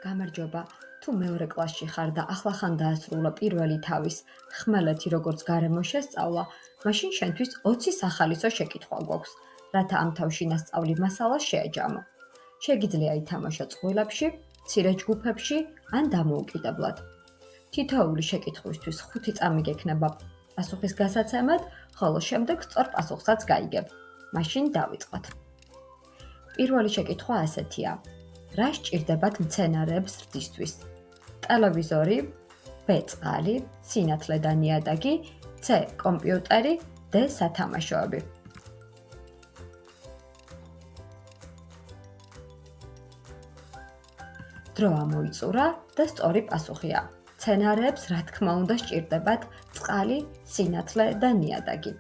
გამარჯობა, თუ მეორე კლასში ხარ და ახლახან დაასრულა პირველი თავის ხმელეთი როგორც გარემო შესწავლა, მაშინ შენთვის 20 სახალისო შეკითხვა გვაქვს, რათა ამ თავში ნასწავლი მასალას შეაჯამო. შეგიძლია ითამაშო წყვილებში, მცირე ჯგუფებში ან დამოუკიდებლად. თითოეული შეკითხვისთვის 5 წამი გექნება პასუხის გასაცემად, ხოლო შემდეგ სწორ პასუხსაც გაიგებ. მაშინ დავიწყოთ. პირველი შეკითხვა ასეთია: რა სჭირდებათ მცენარეებს ზრდისთვის? ტელევიზორი, ბ. წყალი, სინათლე და ნიადაგი, c. კომპიუტერი, d. სათამაშოები. დრო ამოიწურა და სწორი პასუხია. მცენარეებს რა თქმა უნდა სჭირდებათ წყალი, სინათლე და ნიადაგი.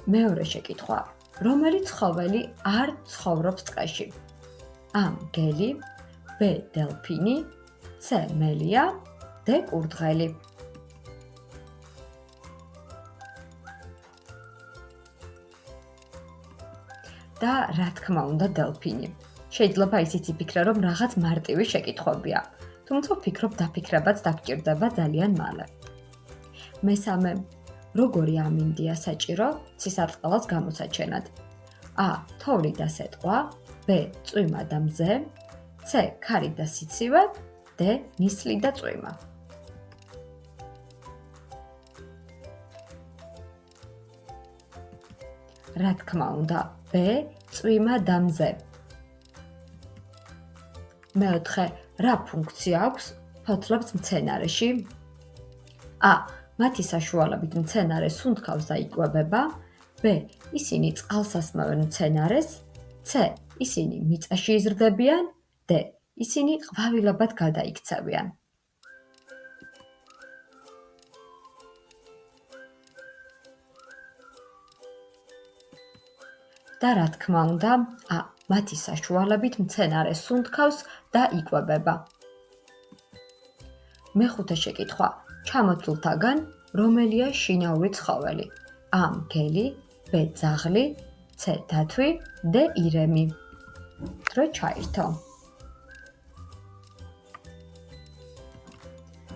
მეორე შეკითხვა: რომელი ცხოველი არ ცხოვრობს ტყეში? a. მგელი, b. დელფინი, c. მელია, d. კურდღელი. და რა თქმა უნდა დელფინი. შეიძლება ისიც იფიქრე, რომ რაღაც მარტივი შეკითხვებია, თუმცა ვფიქრობ დაფიქრებაც დაგჭირდება ძალიან მალე. მესამე: როგორი ამინდია საჭირო ცისარტყელას გამოსაჩენად? a. თოვლი და სეტყვა, b. წვიმა და მზე, c. ქარი და სიცივე, d. ნისლი და წვიმა. რა თქმა უნდა, b. წვიმა და მზე. მეოთხე: რა ფუნქცია აქვს ფოთლებს მცენარეში? a. მათი საშუალებით მცენარე სუნთქავს და იკვებება, b. ისინი წყალს ასმევენ მცენარეს, c. ისინი მიწაში იზრდებიან, d. ისინი ყვავილებად გადაიქცევიან. და რა თქმა უნდა, a. მათი საშუალებით მცენარე სუნთქავს და იკვებება. მეხუთე შეკითხვა: ჩამოთვლთაგან რომელია შინაური ცხოველი? a. მგელი, b. ძაღლი, c. დათვი, d. ირემი. დრო ჩაირთო.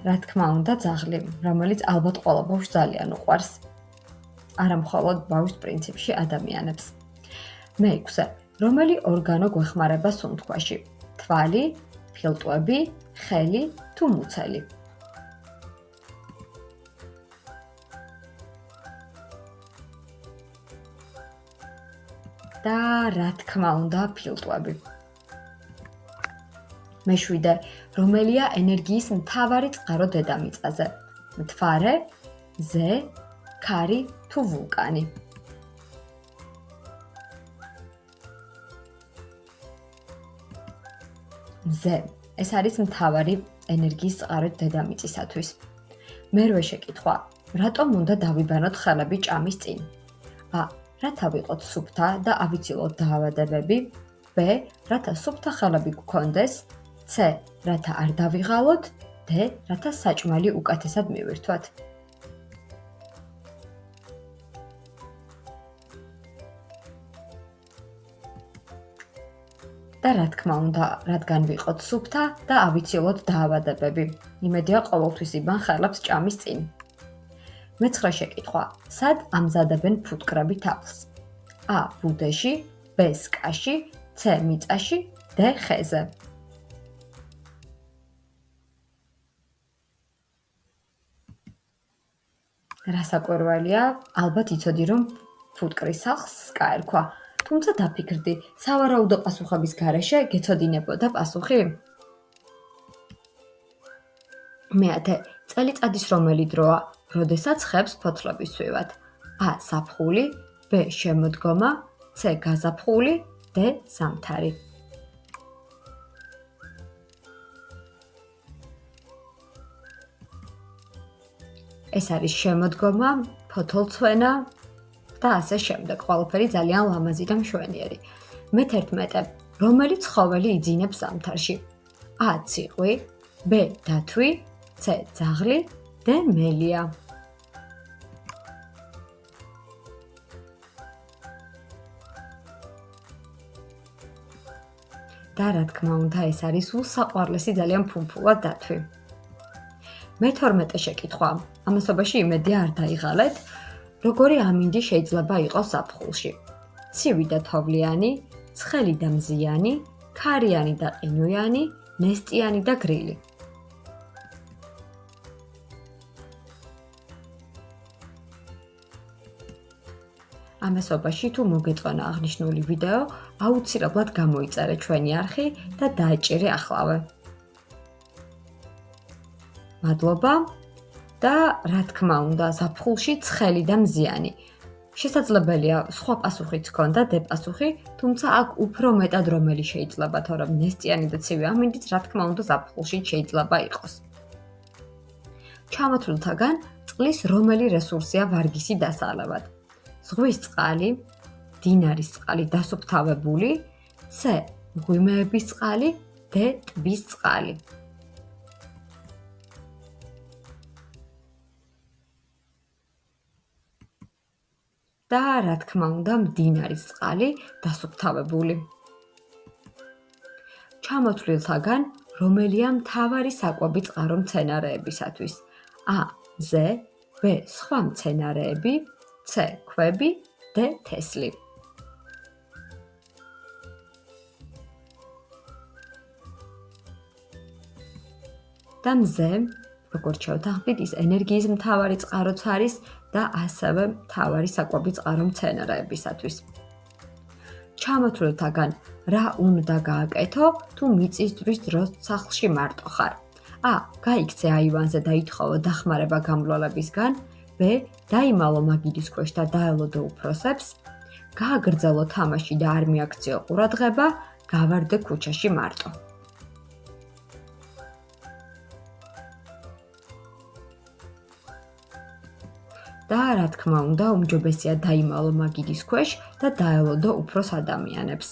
რა თქმა უნდა ძაღლი, რომელიც ალბათ ყველა ბავშვს ძალიან უყვარს. არა მხოლოდ ბავშვს, პრინციპში ადამიანებს. მეექვსე: რომელი ორგანო გვეხმარება სუნთქვაში? თვალი, ფილტვები, ხელი თუ მუცელი? და რა თქმა უნდა ფილტვები. მეშვიდე: რომელია ენერგიის მთავარი წყარო დედამიწაზე? მთვარე, მზე, ქარი თუ ვულკანი? მზე. ეს არის მთავარი ენერგიის წყარო დედამიწისათვის. მერვე შეკითხვა: რატომ უნდა დავიბანოთ ხელები ჭამის წინ? a. რათა ვიყოთ სუფთა და ავიცილოთ დაავადებები, b. რათა სუფთა ხელები გქონდეს, c. რათა არ დავიღალოთ, d. რათა საჭმელი უკეთესად მივირთვათ. და რა თქმა უნდა, რადგან ვიყოთ სუფთა და ავიცილოთ დაავადებები. იმედია ყოველთვის იბან ხელებს ჭამის წინ. მეცხრე შეკითხვა: სად ამზადებენ ფუტკრები თაფლს? a. ბუდეში, b. სკაში, c. მიწაში, d. ხეზე. რასაკვირველია, ალბათ იცოდი, რომ ფუტკრის სახლს სკა ერქვა, თუმცა დაფიქრდი, სავარაუდო პასუხების გარეშე გეცოდინებოდა პასუხი? მეათე: წელიწადის რომელი დროა, როდესაც ხებს ფოთლები ვსვივათ? a. ზაფხული, b. შემოდგომა, c. გაზაფხული, d. ზამთარი. ეს არის შემოდგომა, ფოთოლცვენა და ასე შემდეგ. ყველაფერი ძალიან ლამაზი და მშვენიერი. მე-11: რომელი ცხოველი იძინებს ზამთარში? a. ციყვი, b. დათვი, c. ძაღლი, d. მელია. და რა თქმა უნდა, ეს არის უსაყვარლესი ძალიან ფუმფულად დათვი. მე-12 შეკითხვა. ამასობაში იმედია არ დაიღალეთ. როგორი ამინდი შეიძლება იყოს ზაფხულში? ცივი და თოვლიანი, ცხელი და მზიანი, ქარიანი და ყინვიანი, ნესტიანი და გრილი. ამასობაში თუ მოგეწონა აღნიშნული ვიდეო, აუცილებლად გამოიწერე ჩვენი არხი და დააჭირე ახლავე. მადლობა და რა თქმა უნდა, ზაფხულში ცხელი და მზიანი. შესაძლებელია სხვა პასუხიც ჰქონდა დე-პასუხი, თუმცა აქ უფრო მეტად რომელი შეიძლება, თორემ ნესტიანი და ცივი ამინდიც რა თქმა უნდა ზაფხულში შეიძლება იყოს. ჩამოთვლილთაგან წყლის რომელი რესურსია ვარგისი დასალევად? ზღვის წყალი, მდინარის წყალი დასუფთავებული, C. მღვიმეების წყალი, D. ტბის წყალი. და რა თქმა უნდა, მდინარის წყალი დასუფთავებული. ჩამოთვლილთაგან რომელია მთავარი საკვები წყარო მცენარეებისათვის? A. მზე, B. სხვა მცენარეები, C. ქვები, D. თესლი. და მზე, როგორც შევთანხმდით, ის ენერგიის მთავარი წყაროც არის და ასევე მთავარი საკვები წყარო მცენარეებისათვის. ჩამოთვლილთაგან რა უნდა გააკეთო, თუ მიწისძვრის დროს სახლში მარტო ხარ? A. გაიქცე აივანზე და ითხოვო დახმარება გამბვლელებისგან, B. დაიმალო მაგიდის ქვეშ და დაელოდო უფროსებს, გააგრძელო თამაში და არ მიაქციო ყურადღება, გავარდე ქუჩაში მარტო. და რა თქმა უნდა, უმჯობესია დაიმალო მაგიდის ქვეშ და დაელოდო უფროს ადამიანებს.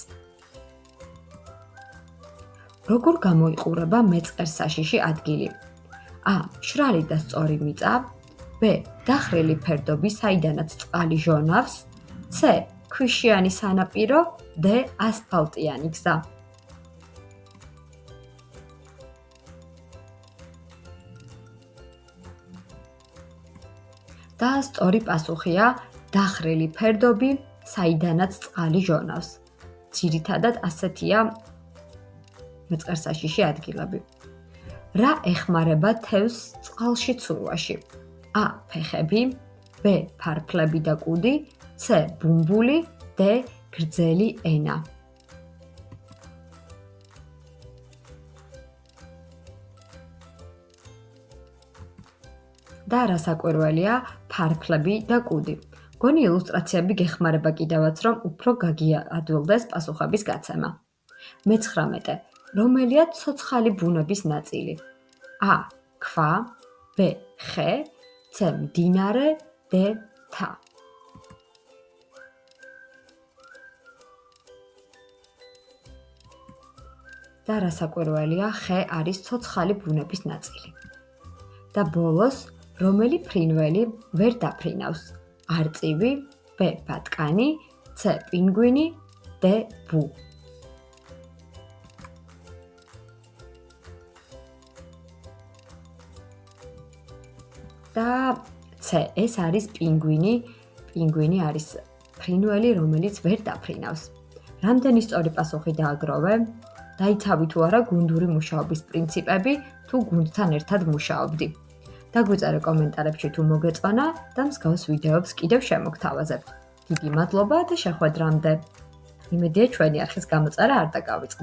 როგორ გამოიყურება მეწყერსაშიში ადგილი? A. მშრალი და სწორი მიწა, B. დახრილი ფერდობი, საიდანაც წყალი ჟონავს, C. ქვიშიანი სანაპირო, D. ასფალტიანი გზა. და სწორი პასუხია დახრილი ფერდობი, საიდანაც წყალი ჟონავს. ძირითადად ასეთია მეწყერსაშიში ადგილები. რა ეხმარება თევზს წყალში ცურვაში? A. ფეხები, B. ფარფლები და კუდი, C. ბუმბული, D. გრძელი ენა. და რა საკვირველია ფარფლები და კუდი. გონი ილუსტრაციები გეხმარება კიდევაც, რომ უფრო გაგიადვილდეს პასუხების გაცემა. მე-19. რომელია ცოცხალი ბუნების ნაწილი? A. ქვა, B. ხე, C. მდინარე, D. მთა. და რა საკვირველია ხე არის ცოცხალი ბუნების ნაწილი. და ბოლოს რომელი ფრინველი ვერ დაფრინავს? არწივი, B. ბატკანი, C. პინგვინი, D. ბუ. და C. ეს არის პინგვინი. პინგვინი არის ფრინველი, რომელიც ვერ დაფრინავს. რამდენი სწორი პასუხი დააგროვე? დაიცავი თუ არა გუნდური მუშაობის პრინციპები, თუ გუნდთან ერთად მუშაობდი. დაგვიწერე კომენტარებში თუ მოგეწონა და მსგავს ვიდეოებს კიდევ შემოგთავაზებთ. დიდი მადლობა და შეხვედრამდე. იმედია ჩვენი არხის გამოწერა არ დაგავიწყდა.